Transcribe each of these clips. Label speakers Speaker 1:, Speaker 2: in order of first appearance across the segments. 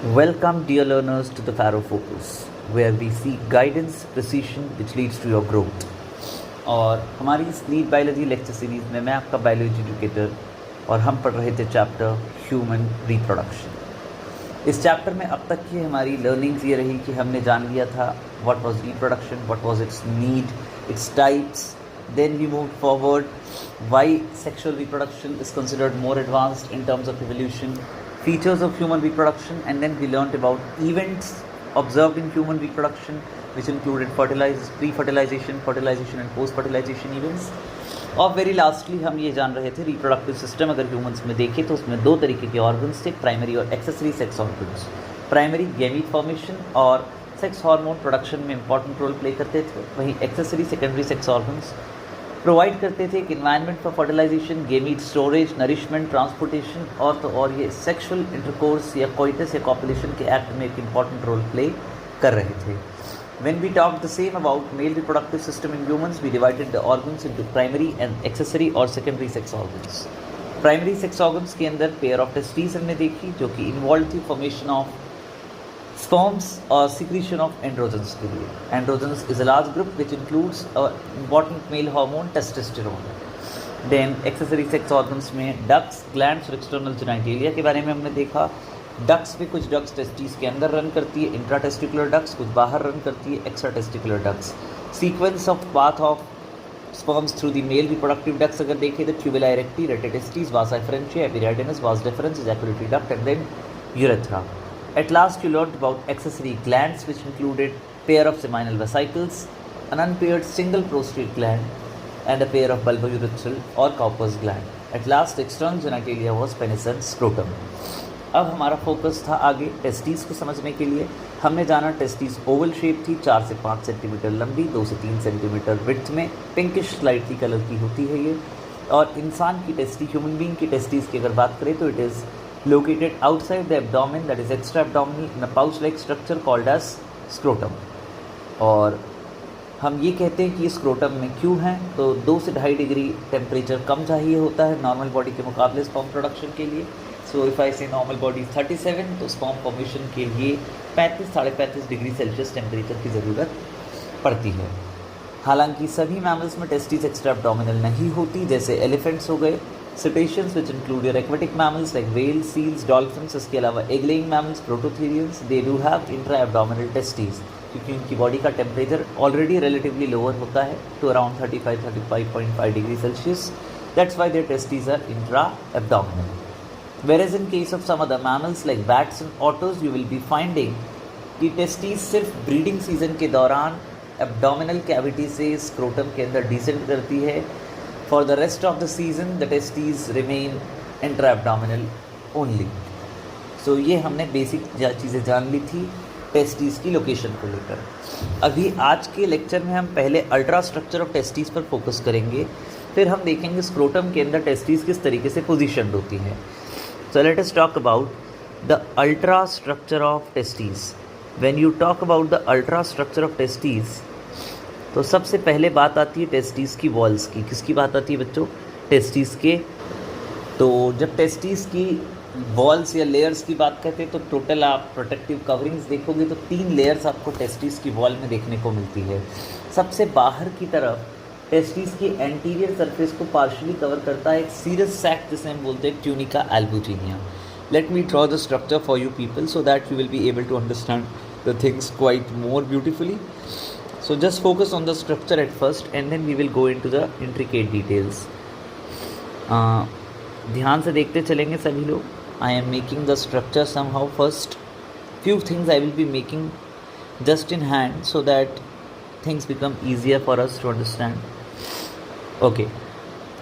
Speaker 1: Welcome, dear learners, to the Faro Focus, where we seek guidance, precision, which leads to your growth. और हमारी इस NEET biology lecture series में मैं आपका biology educator और हम पढ़ रहे थे चैप्टर ह्यूमन रिप्रोडक्शन। इस चैप्टर में अब तक की हमारी लर्निंग्स ये रही कि हमने जान लिया था what was reproduction, what was it's need, its types, then we moved forward why sexual reproduction is considered more advanced in terms of evolution, features of human reproduction, and then we learned about events observed in human reproduction which included pre-fertilization, fertilization and post-fertilization events. और very lastly हम ये जान रहे थे reproductive system अगर humans में देखें तो उसमें दो तरीके के ऑर्गन्स थे, प्राइमरी और accessory sex organs. Primary gamete formation और सेक्स हार्मोन प्रोडक्शन में इंपॉर्टेंट रोल प्ले करते थे, वहीं accessory secondary sex organs provide करते थे कि environment for fertilization, gamete storage, nourishment, transportation और ये सेक्सुअल इंटरकोर्स या कोइटस या कॉपुलेशन के एक्ट में एक इंपॉर्टेंट रोल प्ले कर रहे थे। When we talked the same about male reproductive system in humans, we divided the organs into primary and accessory और secondary sex organs. Primary sex organs के अंदर pair of testes हमने देखी जो कि involved थी formation of sperms or secretion of androgens के लिए. Androgens is a large group which includes an important male hormone testosterone. Then accessory sex organs में ducts, glands और external genitalia के बारे में हमने देखा। डक्स में कुछ डक्स टेस्टिस के अंदर रन करती है, इंट्रा टेस्टिकुलर डक्स कुछ बाहर रन करती है, extra testicular ducts. Sequence of path of sperms through the male reproductive ducts अगर देखें तो ट्यूबुला इरेक्टी, rete testis, Vasa efferentia, epididymis, vas deferens, ejaculatory duct and then urethra. At last you learned about accessory glands which included pair of seminal vesicles, an unpaired single prostate gland and a pair of bulbourethral or Cowper's gland. At last external genitalia was penis and scrotum. अब हमारा focus था आगे testis को समझने के लिए। हमने जाना टेस्टिस ओवल शेप थी, 4 से 5 सेंटीमीटर लंबी, 2 से 3 सेंटीमीटर विड्थ में, पिंकिश स्लाइटली कलर की होती है ये। और इंसान की टेस्टी, ह्यूमन बीइंग की टेस्टिस की अगर बात करें तो it is located outside the abdomen, that is extra abdominal in a pouch like structure called as scrotum. और हम ये कहते हैं कि स्क्रोटम में क्यों हैं तो 2 से 2.5 डिग्री टेम्परेचर कम चाहिए होता है नॉर्मल बॉडी के मुकाबले स्पर्म प्रोडक्शन के लिए। सो इफ़ आई से नॉर्मल बॉडी 37 तो स्पर्म फॉर्मेशन के लिए 35-35.5 डिग्री सेल्सियस टेम्परेचर की ज़रूरत पड़ती है। हालांकि सभी मैमल्स में टेस्टिस एक्स्ट्रा एब्डोमिनल नहीं होती, जैसे एलिफेंट्स हो गए, cetaceans which include your aquatic mammals like whale, seals, dolphins, इसके अलावा egg laying mammals, prototherians, they do have intra abdominal testis क्योंकि उनकी बॉडी का टेम्परेचर ऑलरेडी रिलेटिवली लोअर होता है to around 35-35.5 degree Celsius. That's why their testis are intra abdominal. Whereas in case of some other mammals like bats and otters, you will be finding कि testis सिर्फ breeding season के दौरान abdominal cavity से scrotum के अंदर descend करती है। For the rest of the season the testis remain intra abdominal only. So ये हमने बेसिक चीज़ें जान ली थी टेस्टिस की लोकेशन को लेकर। अभी आज के लेक्चर में हम पहले अल्ट्रा स्ट्रक्चर ऑफ टेस्टिस पर फोकस करेंगे, फिर हम देखेंगे स्क्रोटम के अंदर टेस्टिस किस तरीके से पोजीशनड होती है। So let us talk about the ultra structure of testes. When you talk about the ultra structure of testes, तो सबसे पहले बात आती है टेस्टिस की वॉल्स की। किसकी बात आती है बच्चों? टेस्टिस के। तो जब टेस्टिस की वॉल्स या लेयर्स की बात करते हैं तो टोटल आप प्रोटेक्टिव कवरिंग्स देखोगे तो 3 लेयर्स आपको टेस्टिस की वॉल में देखने को मिलती है। सबसे बाहर की तरफ टेस्टिस की एंटीरियर सरफेस को पार्शली कवर करता है एक सीरस सैक जिसे हम बोलते हैं tunica albuginea. Let me draw the structure for you people so that you will be able to understand the things quite more beautifully. So just focus on the structure at first and then we will go into the intricate details. ध्यान से देखते चलेंगे सभी लोग। I am making the structure somehow first. Few things I will be making just in hand so that things become easier for us to understand. Okay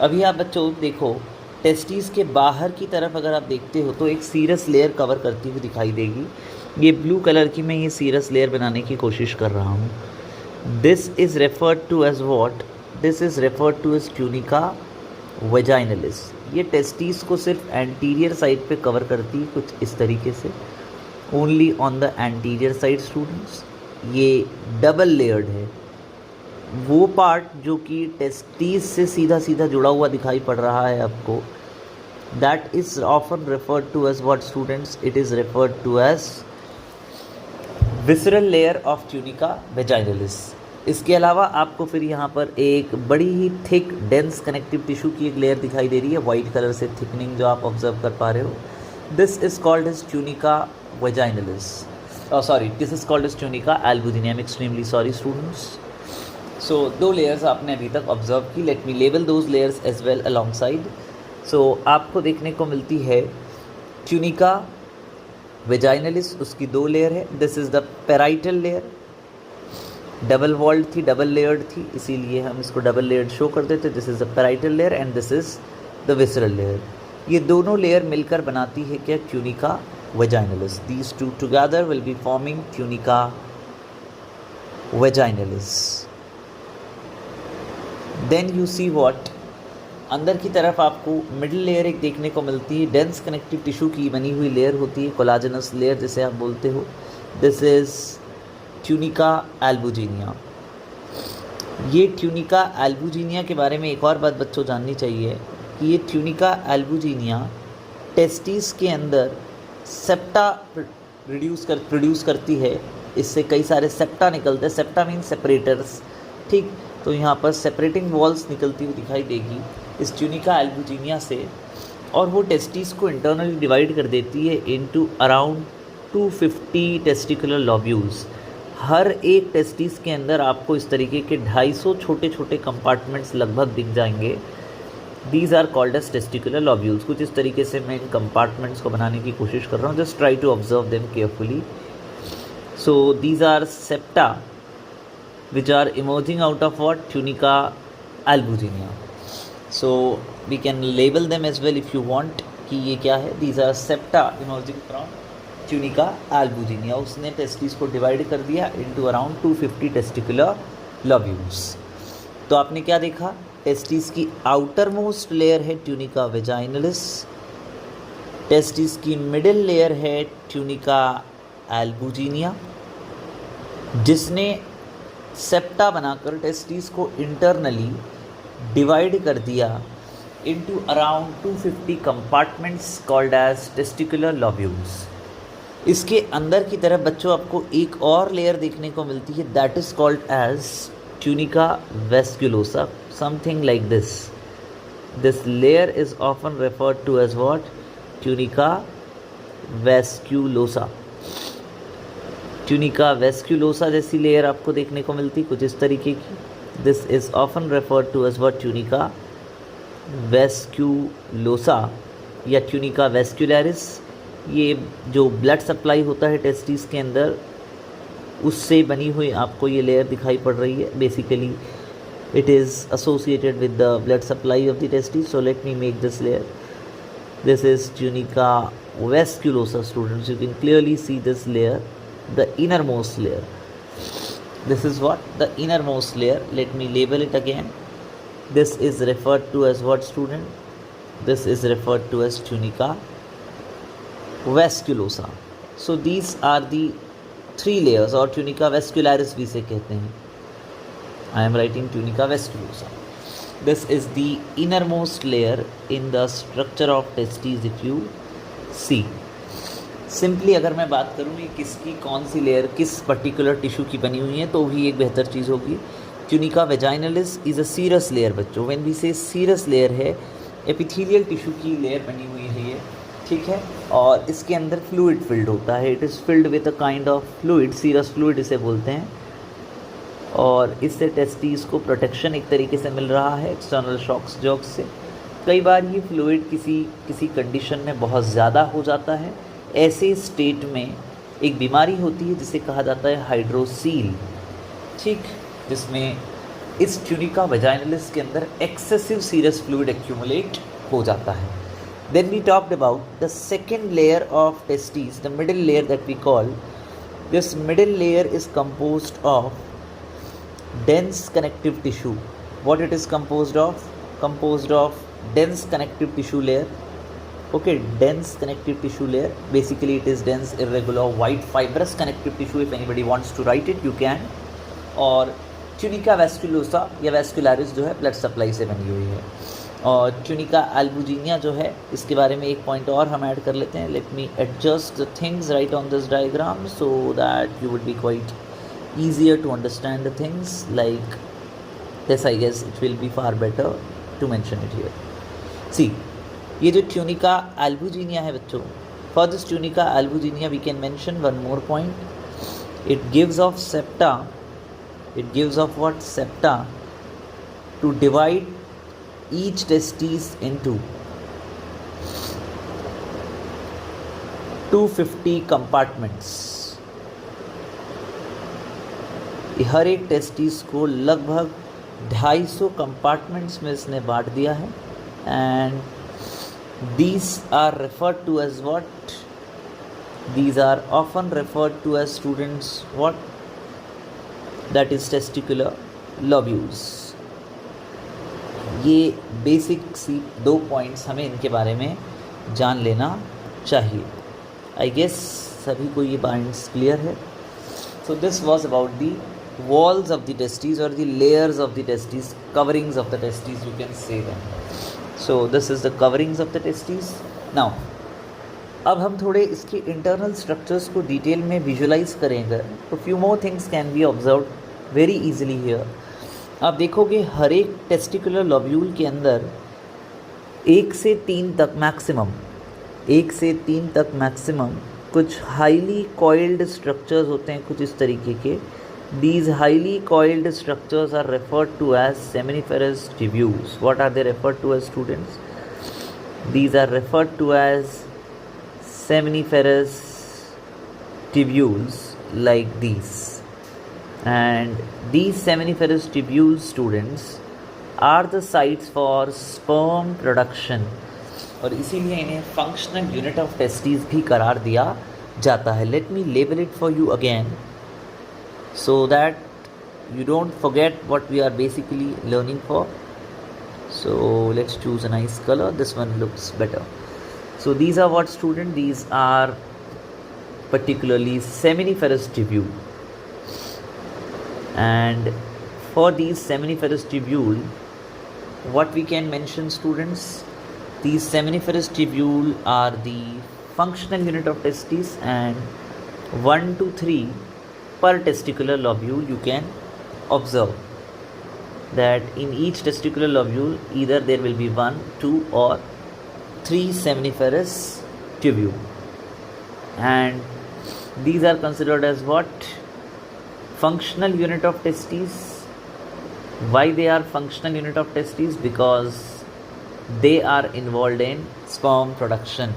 Speaker 1: अभी आप बच्चों देखो टेस्टिस के बाहर की तरफ अगर आप देखते हो तो एक सीरस लेयर कवर करती हुई दिखाई देगी। ये ब्लू कलर की मैं ये सीरस लेयर बनाने की कोशिश कर रहा हूँ। This is referred to as what? This is referred to as tunica vaginalis. ये टेस्टिस को सिर्फ एंटीरियर साइड पे कवर करती है कुछ इस तरीके से, only on the anterior side students. ये डबल लेयर्ड है। वो पार्ट जो कि टेस्टिस से सीधा सीधा जुड़ा हुआ दिखाई पड़ रहा है आपको, that is often referred to as what students? It is referred to as visceral layer of tunica vaginalis. इसके अलावा आपको फिर यहाँ पर एक बड़ी ही थिक डेंस कनेक्टिव टिश्यू की एक लेयर दिखाई दे रही है, वाइट कलर से थिकनिंग जो आप ऑब्जर्व कर पा रहे हो। This is called as tunica vaginalis, sorry this is called as tunica albuginea. I am extremely sorry students. So 2 layers आपने अभी तक ऑब्जर्व की, let me label those layers as well alongside. So आपको देखने को मिलती है tunica vaginalis, उसकी 2 लेयर है। This is the parietal layer, double walled थी, डबल लेयर्ड थी, इसीलिए हम इसको डबल लेयर्ड शो कर देते। This is the parietal layer and this is the visceral layer. ये दोनों लेयर मिलकर बनाती है क्या? Tunica vaginalis. These two together will be forming tunica vaginalis. Then you see what, अंदर की तरफ आपको मिडिल लेयर एक देखने को मिलती है, डेंस कनेक्टिव टिश्यू की बनी हुई लेयर होती है, कोलाजनस लेयर जिसे आप बोलते हो। This is tunica albuginea. ये ट्यूनिका एल्बुजिनिया के बारे में एक और बात बच्चों जाननी चाहिए कि ये ट्यूनिका एल्बुजिनिया टेस्टिस के अंदर सेप्टा प्रोड्यूस करती है। इससे कई सारे सेप्टा निकलते हैं, सेप्टा मीन सेपरेटर्स, ठीक। तो यहाँ पर सेपरेटिंग वॉल्स निकलती हुई दिखाई देगी इस ट्यूनिका एल्बुजिनिया से, और वो टेस्टिस को इंटरनली डिवाइड कर देती है इनटू अराउंड 250 टेस्टिकुलर लॉब्यूल्स। हर एक टेस्टिस के अंदर आपको इस तरीके के 250 छोटे छोटे कंपार्टमेंट्स लगभग दिख जाएंगे। These are called as testicular lobules. कुछ इस तरीके से मैं इन कंपार्टमेंट्स को बनाने की कोशिश कर रहा हूँ, just try to observe them carefully. So these are septa which are emerging out of what? Tunica albuginea. So we can label them as well if you want कि ये क्या है? These are septa emerging from Tunica albuginea. उसने testis को divide कर दिया into around 250 testicular lobules. तो आपने क्या देखा? टेस्टिस की आउटर मोस्ट लेयर है ट्यूनिका वेजाइनलिस, टेस्टिस की मिडिल लेयर है ट्यूनिका एल्बुजिनिया, जिसने सेप्टा बनाकर टेस्टिस को इंटरनली डिवाइड कर दिया into around 250 compartments called as testicular lobules. इसके अंदर की तरफ बच्चों आपको एक और लेयर देखने को मिलती है, that is called as tunica vasculosa, something like this. This layer is often referred to as what? Tunica vasculosa. Tunica vasculosa जैसी लेयर आपको देखने को मिलती कुछ इस तरीके की। This is often referred to as what? Tunica vasculosa या ट्यूनिका वेस्क्यूलरिस। ये जो ब्लड सप्लाई होता है टेस्टिस के अंदर, उससे बनी हुई आपको ये लेयर दिखाई पड़ रही है। Basically it is associated with the blood supply of the testis. So let me make this layer. This is tunica vasculosa students. You can clearly see this layer, the innermost layer. This is what? The innermost layer. Let me label it again. This is referred to as what, student? This is referred to as tunica vasculosa. So these are the 3 layers, or tunica vascularis भी से कहते हैं. I am writing tunica vasculosa. This is the innermost layer in the structure of testes if you see. Simply अगर मैं बात करूँ ये किसकी कौन सी लेयर किस पर्टिकुलर टिश्यू की बनी हुई है, तो भी एक बेहतर चीज़ होगी। Tunica vaginalis is a serous layer बच्चों। When we say serous layer है, एपिथेलियल टिश्यू की लेयर बनी हुई है ये, ठीक है, और इसके अंदर फ्लूइड फिल्ड होता है। It is filled with a kind of fluid, serous fluid इसे बोलते हैं, और इससे टेस्टिस को प्रोटेक्शन एक तरीके से मिल रहा है एक्सटर्नल शॉक्स जॉक्स से। कई बार ये फ्लूइड किसी कंडीशन में बहुत ज़्यादा हो जाता है। ऐसे स्टेट में एक बीमारी होती है जिसे कहा जाता है हाइड्रोसील, ठीक, जिसमें इस ट्यूनिका वेजाइनलिस के अंदर एक्सेसिव सीरस फ्लूइड एक्यूमुलेट हो जाता है। Then we talked about the second layer of testis, the middle layer that we call. This middle layer is composed of dense connective tissue. What it is composed of? Composed of dense connective tissue layer. Okay, dense connective tissue layer. Basically it is dense, irregular, white fibrous connective tissue. If anybody wants to write it, you can. और tunica vasculosa या वेस्क्यूलरिस जो है blood supply से बनी हुई है। और tunica albuginea जो है, इसके बारे में एक पॉइंट और हम ऐड कर लेते हैं. Let me adjust the things right on this diagram so that you would be quite easier to understand the things like this. I guess it will be far better to mention it here. See, ये जो tunica albuginea है बच्चों, for this tunica albuginea we can mention one more point. It gives off septa. It gives off what? Septa to divide each testis into 250 compartments. हर एक testis को लगभग 250 compartments में इसने बांट दिया है. And these are referred to as what? These are often referred to as students what? That is testicular lobules. ये basic सी 2 पॉइंट्स हमें इनके बारे में जान लेना चाहिए. आई गेस सभी को ये पॉइंट्स क्लियर है. So this was about the walls of the testes or the layers of the testes, coverings of the testes, you can say them. So this is the coverings of the testes. Now अब हम थोड़े इसके internal structures को detail में visualise करेंगे तो few more things can be observe very easily here. आप देखोगे हर एक टेस्टिकुलर लोब्यूल के अंदर 1 से 3 तक मैक्सिमम, 1 से 3 तक मैक्सिमम कुछ हाईली कॉइल्ड स्ट्रक्चर्स होते हैं, कुछ इस तरीके के. These highly coiled structures are referred to as seminiferous tubules. What are they referred to as students? These are referred to as seminiferous tubules like these. And these seminiferous tubules students are the sites for sperm production. और इसीलिए इन्हें functional unit of testis भी करार दिया जाता है. Let me label it for you again so that you don't forget what we are basically learning for. So let's choose a nice colour. This one looks better. So these are what student? These are particularly seminiferous tubule. And for these seminiferous tubule, what we can mention students? These seminiferous tubule are the functional unit of testis, and 1 to 3 per testicular lobule. You can observe that in each testicular lobule either there will be 1, 2 or 3 seminiferous tubule, and these are considered as what? Functional unit of testes. Why they are functional unit of testes? Because they are involved in sperm production,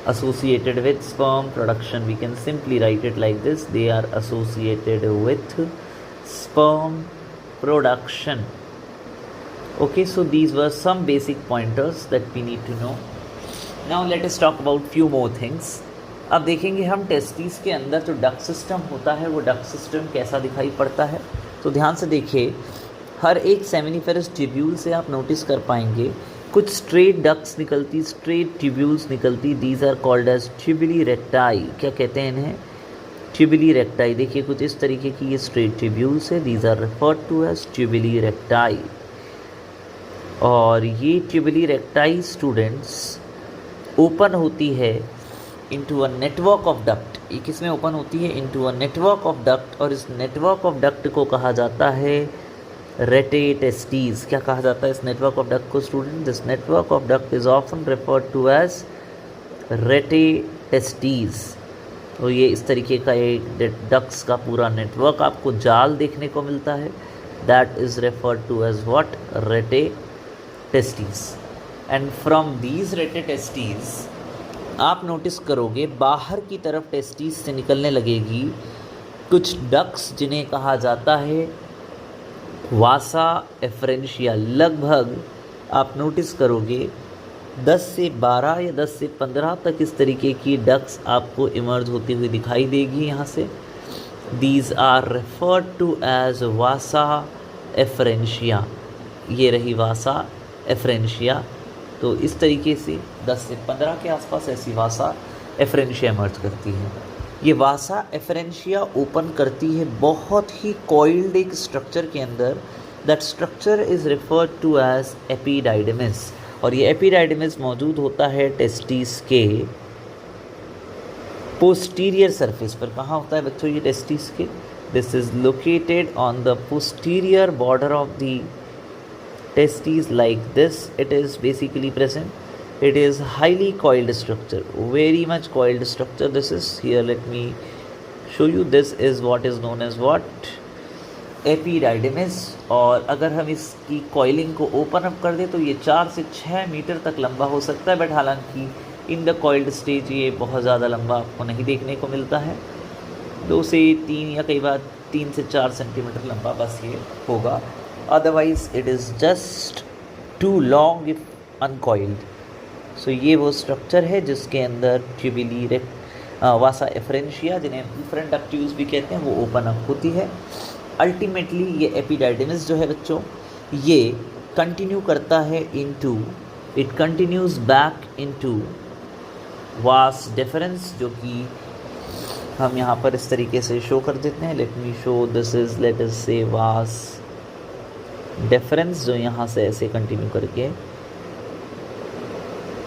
Speaker 1: associated with sperm production. We can simply write it like this: they are associated with sperm production. Okay, so these were some basic pointers that we need to know. Now let us talk about few more things. अब देखेंगे हम testis के अंदर जो duct system होता है वो duct system कैसा दिखाई पड़ता है. तो ध्यान से देखिए, हर एक सेमिनिफेरस ट्यूब्यूल से आप नोटिस कर पाएंगे कुछ स्ट्रेट डक्ट्स निकलती, स्ट्रेट ट्यूब्यूल्स निकलती. These are called as tubuli recti. क्या कहते हैं इन्हें? Tubuli recti. देखिए कुछ इस तरीके की ये स्ट्रेट ट्यूब्यूल्स है. These are referred to as tubuli recti. और ये ट्यूबुली रेक्टाई स्टूडेंट्स ओपन होती है into a network of duct. ये किसमें ओपन होती है? Into a network of duct. और इस नेटवर्क ऑफ डक्ट को कहा जाता है रेटे टेस्टिस. क्या कहा जाता है इस नेटवर्क ऑफ डक्ट को student? This network of duct is often referred to as rete testis. तो ये इस तरीके का एक डक्ट्स का पूरा नेटवर्क आपको जाल देखने को मिलता है. That is referred to as what? Rete testis. And from these rete testis आप नोटिस करोगे बाहर की तरफ टेस्टिस से निकलने लगेगी कुछ डक्ट्स जिन्हें कहा जाता है वासा एफरेंशिया. लगभग आप नोटिस करोगे 10 से 12 या 10 से 15 तक इस तरीके की डक्ट्स आपको इमर्ज होती हुई दिखाई देगी यहाँ से. These are referred to as vasa efferentia. ये रही वासा एफरेंशिया. तो इस तरीके से 10 से 15 के आसपास ऐसी वासा एफरेंशिया इमर्ज करती है. ये वासा एफरेंशिया ओपन करती है बहुत ही कॉइल्ड एक स्ट्रक्चर के अंदर that structure is referred to as epididymis. और ये एपिडाइडमिस मौजूद होता है टेस्टिस के पोस्टीरियर सरफेस पर। कहाँ होता है बच्चों ये टेस्टिस के? This is located on the posterior border of the testes like this. It is basically present. It is highly coiled structure, very much coiled structure. This is here, let me show you. This is what is known as what? Epididymis. और अगर हम इसकी coiling को open up कर दें तो ये 4 से 6 मीटर तक लंबा हो सकता है, बट हालांकि इन द कॉइल्ड स्टेज ये बहुत ज़्यादा लंबा आपको नहीं देखने को मिलता है। 2 से 3 या कई बार 3 से 4 सेंटीमीटर लंबा बस ये होगा, otherwise it is just too long if uncoiled. So ये वो स्ट्रक्चर है जिसके अंदर ट्यूबिली वासा एफरेंशिया, जिन्हें डिफरेंट डक्ट्यूल्स भी कहते हैं, वो ओपन अप होती है। अल्टीमेटली ये एपिडाइडमिस जो है बच्चों, ये कंटिन्यू करता है into, it continues back into vas deferens, जो कि हम यहाँ पर इस तरीके से शो कर देते हैं। Late me show, this is, late us से वास डिफरेंस, जो यहाँ से ऐसे कंटिन्यू करके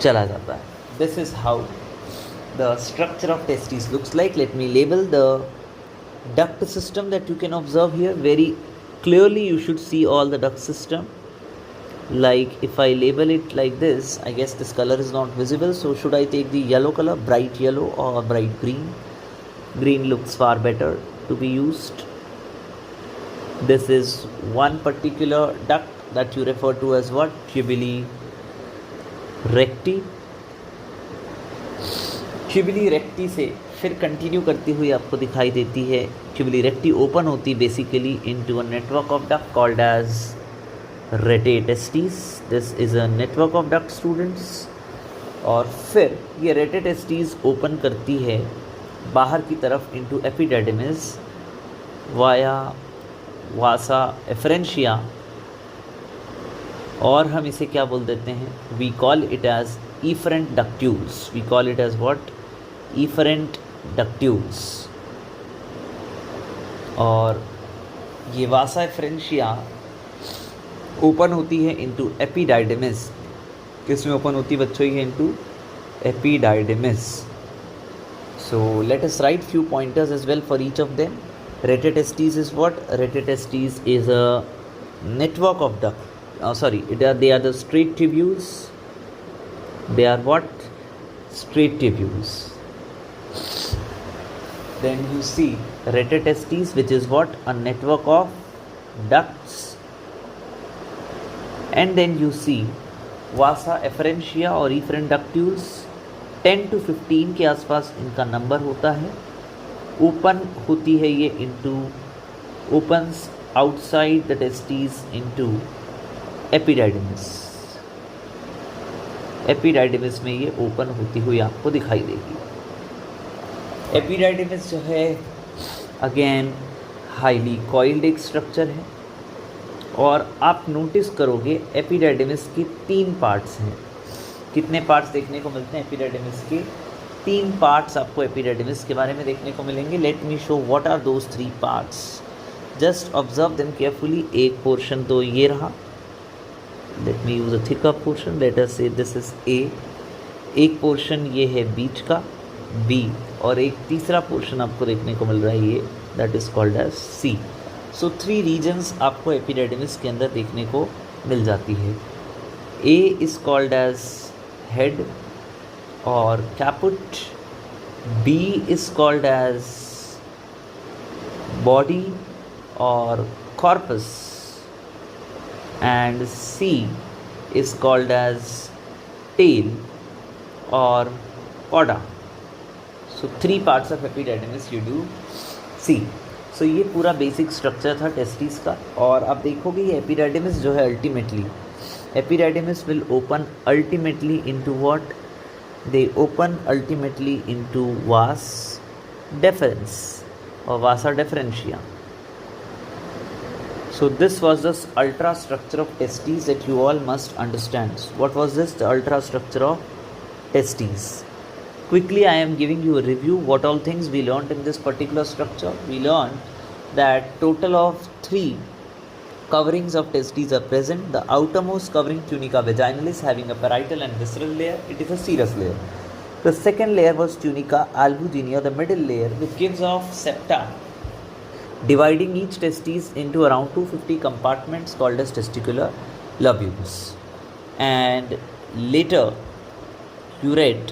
Speaker 1: चला जाता है। This is how the structure of testis looks like. Late me label the duct system that you can observe here very clearly. You should see all the duct system. Like if I label it like this, I guess this color is not visible, so should I take the yellow color, bright yellow or bright green? Green looks far better to be used. This is one particular duct that you refer to as what? Tubuli recti. Tubuli recti से फिर continue करती हुई आपको दिखाई देती है tubuli recti open होती basically into a network of duct called as rete testis. This is a network of duct students. और फिर ये रेटे टेस्टिस ओपन करती है बाहर की तरफ into epididymis via vasa efferentia, और हम इसे क्या बोल देते हैं? We call it as efferent ductules. We call it as what? Efferent ductules. और ये वासा एफरेंशिया ओपन होती है इनटू एपिडाइडमिस। किस में ओपन होती है बच्चों? ये into epididymis. So let us write few pointers as well for each of them. Rete testis is what? Rete testis is a network of duct, they are the straight tubules. They are what? Straight tubules. Then you see rete testis, which is what? A network of ducts. And then you see vasa efferentia और efferent ductules, 10 to 15 के आसपास इनका number होता है। Open होती है ये into, opens outside the testes into epididymis. Epididymis में ये ओपन होती हुई आपको दिखाई देगी। एपिडाइडमिस जो है अगेन हाईली कॉइल्ड एक स्ट्रक्चर है, और आप नोटिस करोगे एपिडाइडमिस के 3 पार्ट्स हैं। कितने पार्ट्स देखने को मिलते हैं एपिडाइडमिस के? 3 पार्ट्स आपको एपिडाइडमिस के बारे में देखने को मिलेंगे। Let me show what are those 3 parts. Just observe them carefully. एक पोर्शन तो ये रहा, let me use a thicker portion, let us say this is a. एक पोर्शन ये है बीच का बी, और एक तीसरा पोर्शन आपको देखने को मिल रहा है ये, that is called as C. So 3 regions आपको एपिडाइडमिस के अंदर देखने को मिल जाती है। A is called as head और caput, B is called as body और corpus, and C is called as tail or coda. So 3 parts of epididymis you do see. So ये पूरा बेसिक स्ट्रक्चर था टेस्टिस का। और आप देखोगे ये एपिडाइडमिस जो है ultimately, epididymis will open ultimately into what? They open ultimately into vas deferens और वासा डेफरेंशिया. So this was the ultra structure of testes that you all must understand. What was this? The ultra structure of testes. Quickly I am giving you a review what all things we learned in this particular structure. We learned that total of 3 coverings of testes are present. The outermost covering tunica vaginalis having a parietal and visceral layer. It is a serous layer. The second layer was tunica albuginea, the middle layer, which gives off septa, dividing each testes into around 250 compartments called as testicular lobules. And later, you read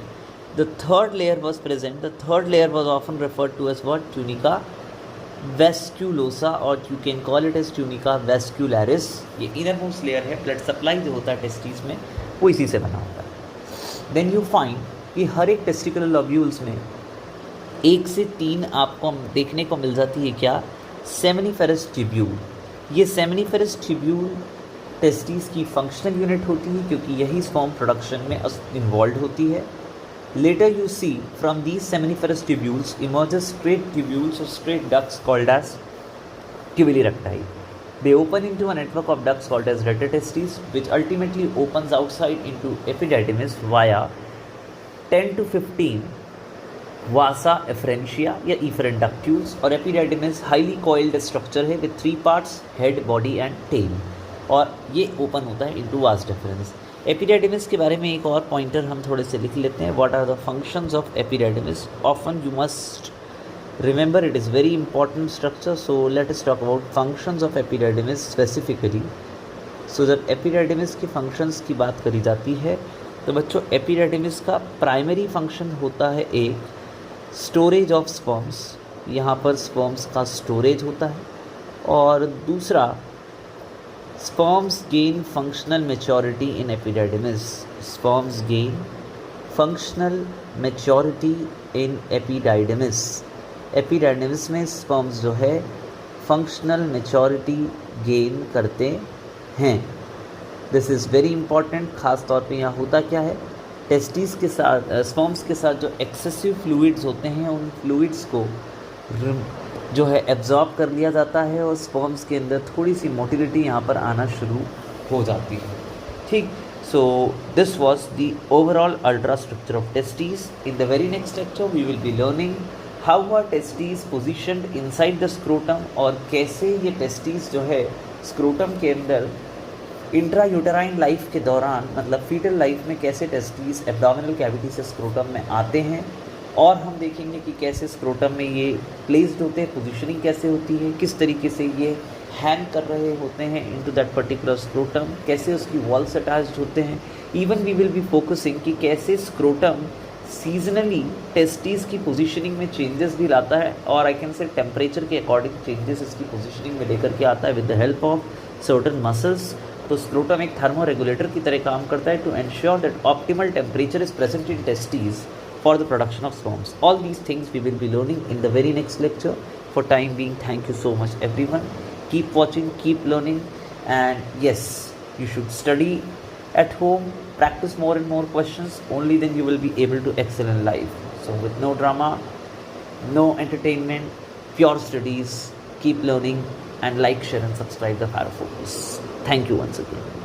Speaker 1: the third layer was present. The third layer was often referred to as what? Tunica vasculosa, और you can call it as tunica vascularis. ये inner most layer है. Blood supply जो होता है testis में वो इसी से बना होता है. देन यू फाइंड कि हर एक टेस्टिकुलर लॉब्यूल्स में 1 से 3 आपको देखने को मिल जाती है क्या? Seminiferous tubule. ये सेमिनिफेरस ट्यूब्यूल टेस्टिस की फंक्शनल यूनिट होती है क्योंकि यही स्पर्म प्रोडक्शन में इन्वॉल्व होती है. Later you see from these seminiferous tubules emerges straight tubules or straight ducts called as tubuli recti. They open into a network of ducts called as retrotestes, which ultimately opens outside into epididymis via 10 to 15 vasa efferentia या efferent ductules. और epididymis highly coiled structure है with 3 parts, head, body and tail. और ये open होता है into vas deferens. एपिडाइडिमिस के बारे में एक और पॉइंटर हम थोड़े से लिख लेते हैं. What are the functions of epididymis? Often you must remember it is very important structure. So let us talk about functions of epididymis specifically. So जब एपिडाइडिमिस की फंक्शंस की बात करी जाती है तो बच्चों एपिडाइडिमिस का प्राइमरी फंक्शन होता है एक स्टोरेज ऑफ स्पर्म्स. यहाँ पर स्पर्म्स का स्टोरेज होता है. और दूसरा sperms gain functional maturity in epididymis. Sperms gain functional maturity in epididymis. Epididymis में sperms जो है functional maturity gain करते हैं. This is very important. ख़ास तौर पे यहाँ होता क्या है? टेस्टिस के साथ sperms के साथ जो excessive fluids होते हैं उन fluids को जो है एब्जॉर्ब कर लिया जाता है और स्पर्म्स के अंदर थोड़ी सी मोटिलिटी यहाँ पर आना शुरू हो जाती है. ठीक. So this was the overall ultra structure of testis. In the very next lecture we will be learning how are testis positioned inside the scrotum और कैसे ये टेस्टिस जो है स्क्रोटम के अंदर इंट्रायूटेराइन लाइफ के दौरान मतलब फीटल लाइफ में कैसे टेस्टिस एब्डोमिनल कैविटी से स्क्रोटम में आते हैं. और हम देखेंगे कि कैसे स्क्रोटम में ये प्लेस्ड होते हैं, पोजीशनिंग कैसे होती है, किस तरीके से ये हैंग कर रहे होते हैं इनटू दैट पर्टिकुलर स्क्रोटम, कैसे उसकी वॉल्स अटैच्ड होते हैं. Even we will be focusing कि कैसे स्क्रोटम सीजनली टेस्टिस की पोजीशनिंग में चेंजेस भी लाता है और आई कैन से टेम्परेचर के अकॉर्डिंग चेंजेस इसकी पोजीशनिंग में लेकर के आता है with the help of certain muscles. तो स्क्रोटम एक थर्मो रेगुलेटर की तरह काम करता है to ensure that optimal temperature is present in testis for the production of sperms. All these things we will be learning in the very next lecture. For time being, thank you so much everyone. Keep watching, keep learning, and yes, you should study at home, practice more and more questions. Only then you will be able to excel in life. So with no drama, no entertainment, pure studies, keep learning and like, share and subscribe the Pharo Focus. Thank you once again.